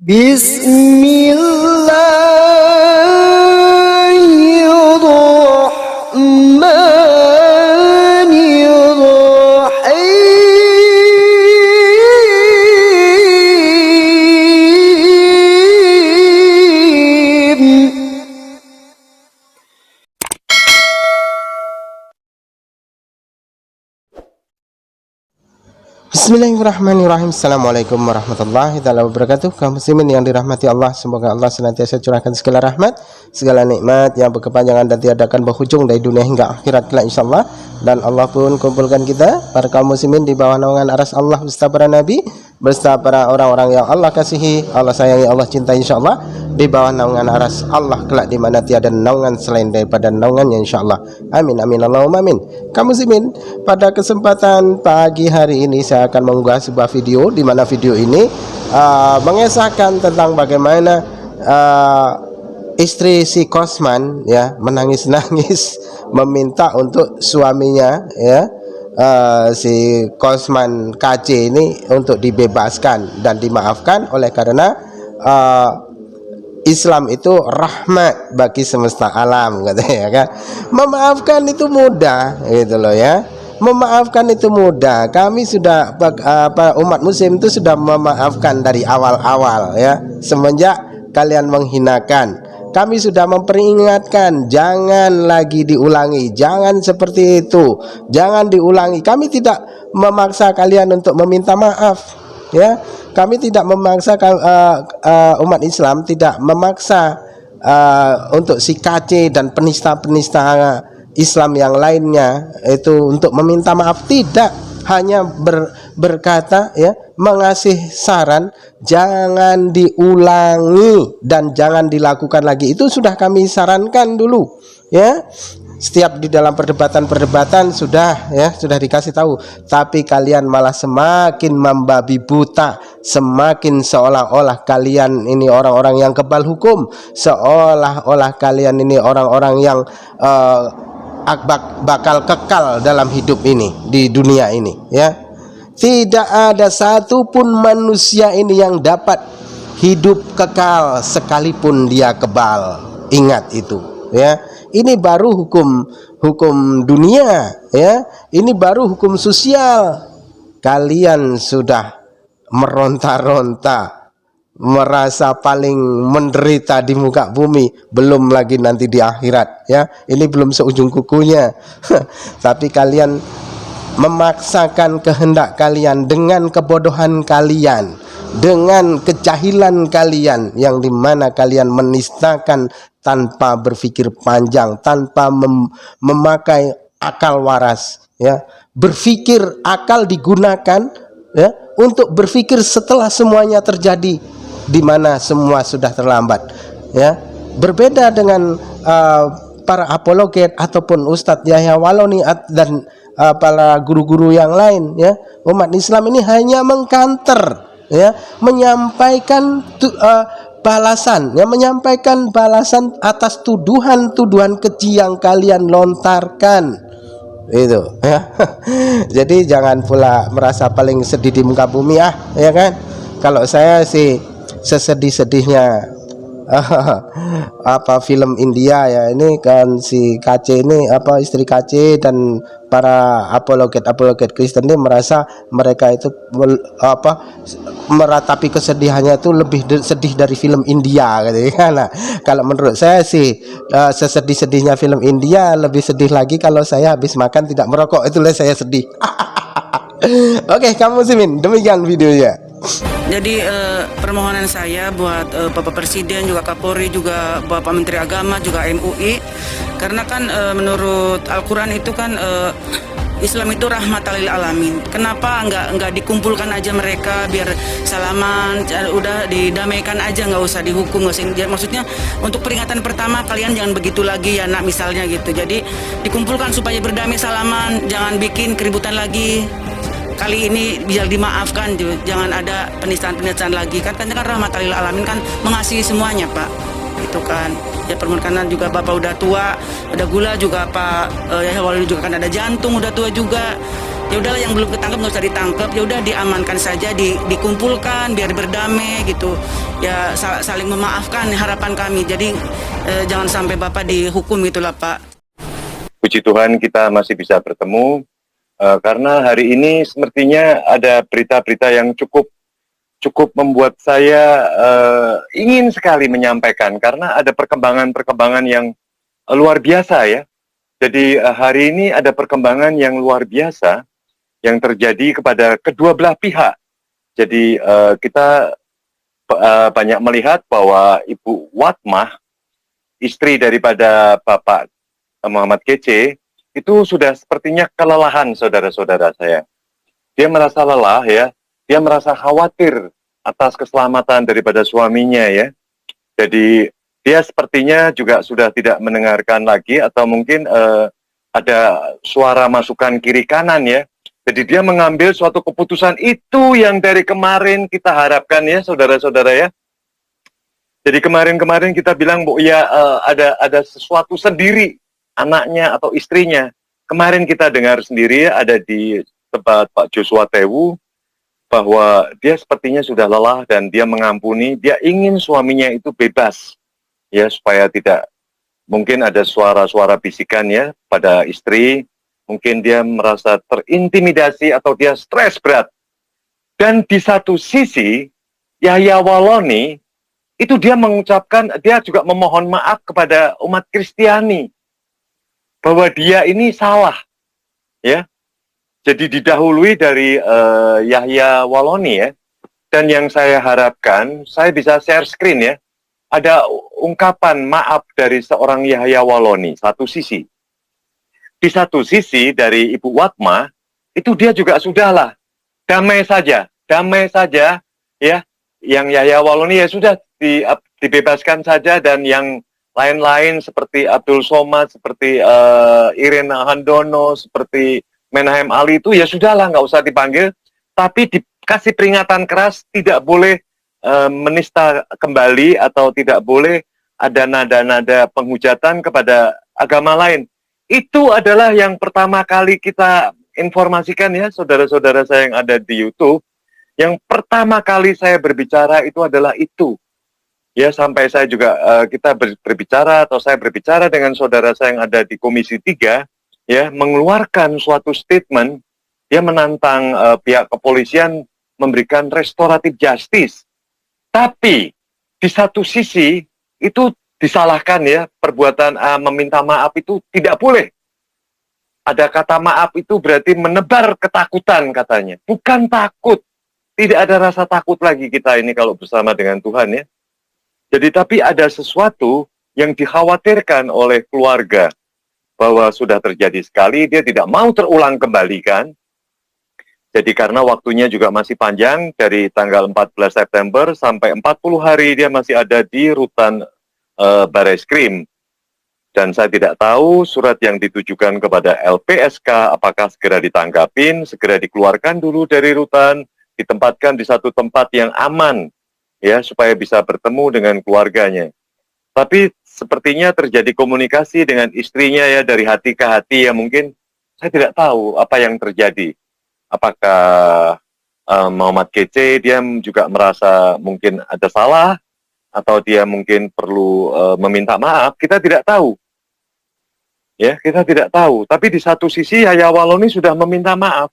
Bismillahirrahmanirrahim. Bismillahirrahmanirrahim. Assalamualaikum warahmatullahi wabarakatuh. Kaum muslimin yang dirahmati Allah, semoga Allah senantiasa curahkan segala rahmat, segala nikmat yang berkepanjangan dan tiada akan berhujung dari dunia hingga akhirat kelak insyaallah. Dan Allah pun kumpulkan kita para kaum muslimin di bawah naungan aras Allah beserta para nabi, beserta para orang-orang yang Allah kasihi, Allah sayangi, Allah cintai insyaallah, di bawah naungan aras Allah kelak di mana tiada naungan selain daripada naungannya insyaallah. Amin amin Allahumma amin. Kaum muslimin, pada kesempatan pagi hari ini saya akan mengunggah sebuah video di mana video ini mengisahkan tentang bagaimana istri si Kosman ya menangis-nangis meminta untuk suaminya ya si Kosman KC ini untuk dibebaskan dan dimaafkan oleh karena Islam itu rahmat bagi semesta alam katanya kan. Memaafkan itu mudah gitu loh ya. Memaafkan itu mudah. Kami sudah umat muslim itu sudah memaafkan dari awal-awal ya. Semenjak kalian menghinakan, kami sudah memperingatkan jangan lagi diulangi, jangan seperti itu, jangan diulangi. Kami tidak memaksa kalian untuk meminta maaf ya. Kami tidak memaksa umat Islam tidak memaksa untuk si KC dan penista-penista Islam yang lainnya itu untuk meminta maaf, tidak, hanya berkata ya, mengasih saran jangan diulangi dan jangan dilakukan lagi. Itu sudah kami sarankan dulu ya. Setiap di dalam perdebatan sudah ya, sudah dikasih tahu, tapi kalian malah semakin membabi buta, semakin seolah-olah kalian ini orang-orang yang kebal hukum, seolah-olah kalian ini orang-orang yang bakal kekal dalam hidup ini di dunia ini ya. Tidak ada satupun manusia ini yang dapat hidup kekal sekalipun dia kebal. Ingat itu ya. Ini baru hukum dunia ya. Ini baru hukum sosial. Kalian sudah meronta-ronta, merasa paling menderita di muka bumi, belum lagi nanti di akhirat ya. Ini belum seujung kukunya. Tapi kalian memaksakan kehendak kalian dengan kebodohan kalian, dengan kejahilan kalian, yang dimana kalian menistakan tanpa berpikir panjang, tanpa memakai akal waras ya. Berpikir akal digunakan ya untuk berpikir setelah semuanya terjadi, di mana semua sudah terlambat ya. Berbeda dengan para apologet ataupun Ustadz Yahya Waloni dan para guru-guru yang lain ya. Umat Islam ini hanya mengkanter ya, menyampaikan balasan ya, menyampaikan balasan atas tuduhan-tuduhan keji yang kalian lontarkan itu ya. Jadi jangan pula merasa paling sedih di muka bumi ya kan. Kalau saya sih sesedih-sedihnya film India ya, ini kan si KC ini istri KC dan para apologet Kristen ini merasa mereka itu meratapi kesedihannya itu lebih sedih dari film India gitu ya. Nah, kalau menurut saya sih sesedih-sedihnya film India, lebih sedih lagi kalau saya habis makan tidak merokok, itulah saya sedih. Oke, kamu muslimin, demikian videonya. Jadi permohonan saya buat Bapak Presiden, juga Kapolri, juga Bapak Menteri Agama, juga MUI, karena kan menurut Al-Quran itu kan Islam itu rahmatan lil alamin. Kenapa nggak dikumpulkan aja mereka biar salaman, udah didamaikan aja, nggak usah dihukum, nggak usah. Maksudnya untuk peringatan pertama kalian jangan begitu lagi ya nak, misalnya gitu. Jadi dikumpulkan supaya berdamai, salaman, jangan bikin keributan lagi. Kali ini bisa dimaafkan, jangan ada penistaan-penistaan lagi kan rahmatan lil alamin kan mengasihi semuanya Pak, itu kan ya. Permohonan juga Bapak udah tua, ada gula juga Pak Yahya Waluyo juga kan ada jantung, udah tua juga. ya udahlah yang belum ketangkep nggak usah ditangkap, ya udah diamankan saja, dikumpulkan biar berdamai gitu ya, saling memaafkan harapan kami. Jadi jangan sampai Bapak dihukum gitulah Pak. Puji Tuhan kita masih bisa bertemu karena hari ini sepertinya ada berita-berita yang cukup membuat saya ingin sekali menyampaikan karena ada perkembangan-perkembangan yang luar biasa ya. Jadi hari ini ada perkembangan yang luar biasa yang terjadi kepada kedua belah pihak. Jadi kita banyak melihat bahwa Ibu Watmah, istri daripada Bapak Muhammad Kece, itu sudah sepertinya kelelahan, saudara-saudara saya. Dia merasa lelah ya, dia merasa khawatir atas keselamatan daripada suaminya ya. Jadi dia sepertinya juga sudah tidak mendengarkan lagi atau mungkin ada suara masukan kiri kanan ya. Jadi dia mengambil suatu keputusan itu yang dari kemarin kita harapkan ya, saudara-saudara ya. Jadi kemarin-kemarin kita bilang bu ya ada sesuatu sendiri anaknya atau istrinya. Kemarin kita dengar sendiri ada di tempat Pak Joshua Tewu bahwa dia sepertinya sudah lelah dan dia mengampuni, dia ingin suaminya itu bebas ya supaya tidak mungkin ada suara-suara bisikan ya pada istri, mungkin dia merasa terintimidasi atau dia stres berat. Dan di satu sisi Yahya Waloni itu dia mengucapkan, dia juga memohon maaf kepada umat Kristiani bahwa dia ini salah, ya. Jadi didahului dari Yahya Waloni ya. Dan yang saya harapkan, saya bisa share screen ya. Ada ungkapan maaf dari seorang Yahya Waloni, satu sisi. Di satu sisi dari Ibu Watmah, itu dia juga sudahlah, damai saja ya. Yang Yahya Waloni ya sudah dibebaskan saja dan yang lain-lain seperti Abdul Somad, seperti Irena Handono, seperti Menahem Ali itu ya sudahlah nggak usah dipanggil, tapi dikasih peringatan keras tidak boleh menista kembali atau tidak boleh ada nada-nada penghujatan kepada agama lain. Itu adalah yang pertama kali kita informasikan ya saudara-saudara saya yang ada di YouTube. Yang pertama kali saya berbicara itu adalah itu. Ya sampai saya juga kita berbicara atau saya berbicara dengan saudara saya yang ada di Komisi 3 ya mengeluarkan suatu statement dia menantang pihak kepolisian memberikan restoratif justice. Tapi di satu sisi itu disalahkan ya perbuatan meminta maaf itu tidak boleh. Ada kata maaf itu berarti menebar ketakutan katanya. Bukan takut. Tidak ada rasa takut lagi kita ini kalau bersama dengan Tuhan ya. Jadi tapi ada sesuatu yang dikhawatirkan oleh keluarga bahwa sudah terjadi sekali, dia tidak mau terulang kembali kan. Jadi karena waktunya juga masih panjang, dari tanggal 14 September sampai 40 hari dia masih ada di rutan Bareskrim. Dan saya tidak tahu surat yang ditujukan kepada LPSK apakah segera ditanggapin, segera dikeluarkan dulu dari rutan, ditempatkan di satu tempat yang aman, ya supaya bisa bertemu dengan keluarganya. Tapi sepertinya terjadi komunikasi dengan istrinya ya dari hati ke hati ya mungkin saya tidak tahu apa yang terjadi. Apakah Muhammad Kece dia juga merasa mungkin ada salah atau dia mungkin perlu meminta maaf, kita tidak tahu. Ya, kita tidak tahu. Tapi di satu sisi Yahya Waloni sudah meminta maaf.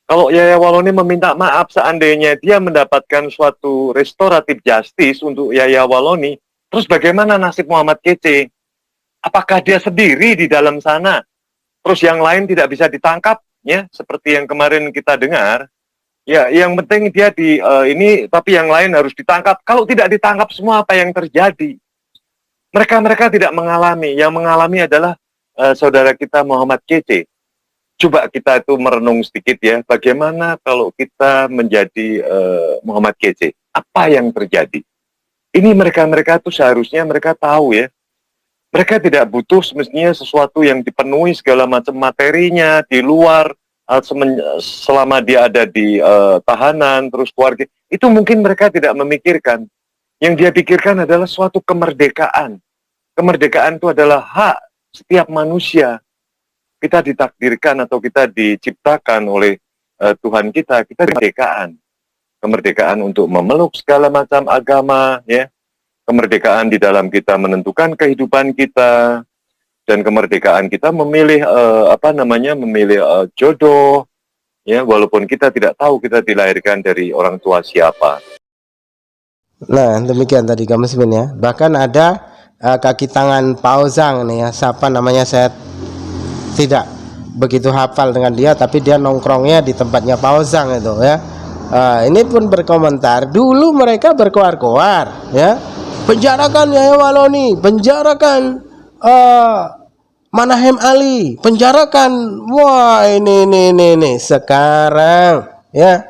Kalau Yahya Waloni meminta maaf seandainya dia mendapatkan suatu restoratif justice untuk Yahya Waloni, terus bagaimana nasib Muhammad Kece? Apakah dia sendiri di dalam sana? Terus yang lain tidak bisa ditangkap? Ya, seperti yang kemarin kita dengar. Ya, yang penting dia di ini, tapi yang lain harus ditangkap. Kalau tidak ditangkap semua, apa yang terjadi? Mereka tidak mengalami. Yang mengalami adalah saudara kita Muhammad Kece. Coba kita itu merenung sedikit ya, bagaimana kalau kita menjadi Muhammad Kece? Apa yang terjadi? Ini mereka itu seharusnya mereka tahu ya. Mereka tidak butuh semestinya sesuatu yang dipenuhi segala macam materinya di luar selama dia ada di tahanan terus keluarga. Itu mungkin mereka tidak memikirkan. Yang dia pikirkan adalah suatu kemerdekaan. Kemerdekaan itu adalah hak setiap manusia. kita ditakdirkan atau kita diciptakan oleh Tuhan kita kemerdekaan untuk memeluk segala macam agama, ya, kemerdekaan di dalam kita menentukan kehidupan kita, dan kemerdekaan kita memilih memilih jodoh, ya, walaupun kita tidak tahu kita dilahirkan dari orang tua siapa. Nah, demikian tadi kamu sebenarnya. Bahkan ada kaki tangan Pauzang nih ya, siapa namanya, saya tidak begitu hafal dengan dia, tapi dia nongkrongnya di tempatnya Pauzang itu ya. Ini pun berkomentar, dulu mereka berkoar-koar ya, penjarakan Yahya Waloni, penjarakan Manahem Ali, penjarakan, wah ini sekarang ya,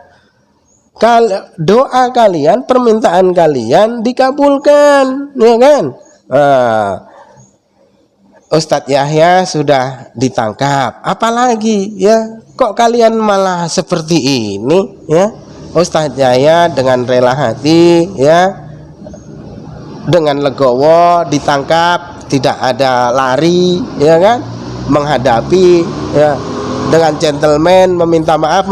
doa kalian, permintaan kalian dikabulkan, ya kan? Ustadz Yahya sudah ditangkap, apalagi ya, kok kalian malah seperti ini ya? Ustadz Yahya dengan rela hati ya, dengan legowo ditangkap, tidak ada lari, ya kan? Menghadapi ya, dengan gentleman meminta maaf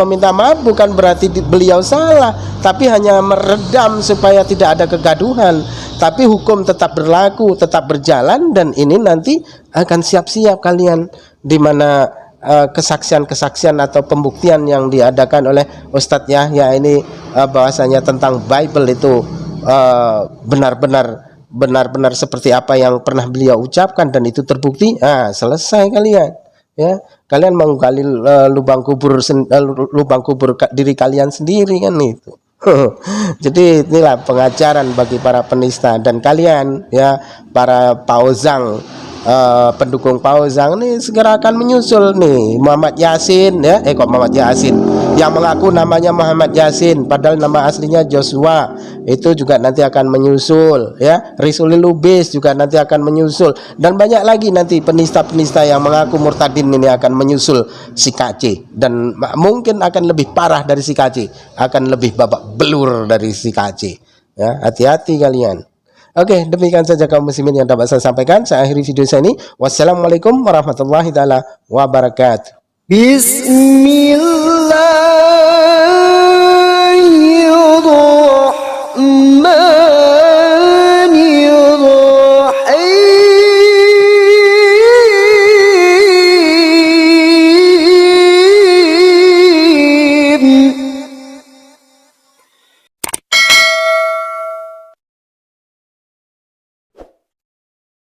bukan berarti beliau salah, tapi hanya meredam supaya tidak ada kegaduhan. Tapi hukum tetap berlaku, tetap berjalan, dan ini nanti akan siap-siap kalian di mana kesaksian-kesaksian atau pembuktian yang diadakan oleh Ustadz Yahya ini bahwasanya tentang Bible itu benar-benar seperti apa yang pernah beliau ucapkan, dan itu terbukti. Selesai kalian ya, kalian menggali lubang kubur diri kalian sendiri kan itu. Jadi inilah pengajaran bagi para penista, dan kalian ya, para Pauzang, pendukung Pauzang nih segera akan menyusul nih Muhammad Yasin ya, kok Muhammad Yasin yang mengaku namanya Muhammad Yasin padahal nama aslinya Joshua, itu juga nanti akan menyusul ya. Rizuli Lubis juga nanti akan menyusul, dan banyak lagi nanti penista-penista yang mengaku murtadin ini akan menyusul si KC, dan mungkin akan lebih parah dari si KC, akan lebih babak belur dari si KC ya. Hati-hati kalian. Oke, demikian saja kaum muslimin yang dapat saya sampaikan. Saya akhiri video saya ini. Wassalamualaikum warahmatullahi taala wabarakatuh. Bismillah.